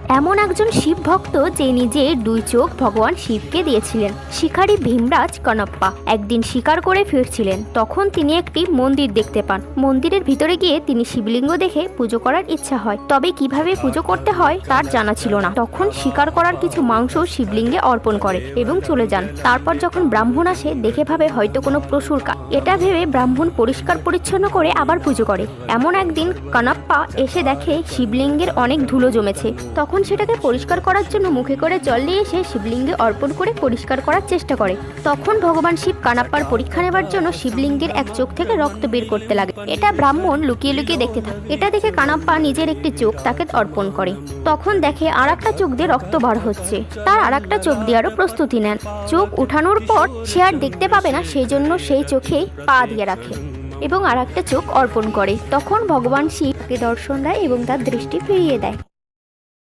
এমন একজন শিব ভক্ত যে নিজের দুই চোখ ভগবান শিবকে দিয়েছিলেন। শিকারী ভীমরাজ কানাপ্পা একদিন শিকার করে ফিরছিলেন। তখন তিনি একটি মন্দির দেখতে পান। মন্দিরের ভিতরে গিয়ে তিনি শিবলিঙ্গ দেখে পুজো করার ইচ্ছা হয়, তবে কিভাবে পুজো করতে হয় তার জানা ছিল না। তখন শিকার করার কিছু মাংস শিবলিঙ্গে অর্পণ করে এবং চলে যান। তারপর যখন ব্রাহ্মণ আসে দেখে ভাবে হয়তো কোনো পশুর কাজ। এটা ভেবে ব্রাহ্মণ পরিষ্কার পরিচ্ছন্ন করে আবার পুজো করে। এমন একদিন কানাপ্পা এসে দেখে শিবলিঙ্গের অনেক ধুলো জমেছে। তখন সেটাকে পরিষ্কার করার জন্য মুখে করে জল নিয়ে এসে শিবলিঙ্গে অর্পণ করে পরিষ্কার করার চেষ্টা করে। তখন ভগবান শিব কানাপ্পার পরীক্ষা নেবার জন্য শিবলিঙ্গের এক চোখ থেকে রক্ত বের করতে লাগে। এটা ব্রাহ্মণ লুকিয়ে লুকিয়ে দেখতে থাকে। এটা দেখে কানাপ্পা নিজের একটি চোখ তাকে অর্পণ করে। তখন দেখে আর একটা চোখ দিয়ে রক্ত বার হচ্ছে। তার আর একটা চোখ দিয়ে আরো প্রস্তুতি নেন। চোখ উঠানোর পর সে আর দেখতে পাবে না, সেই জন্য সেই চোখে পা দিয়ে রাখে এবং আর একটা চোখ অর্পণ করে। তখন ভগবান শিবকে দর্শন দেয় এবং তার দৃষ্টি ফিরিয়ে দেয়।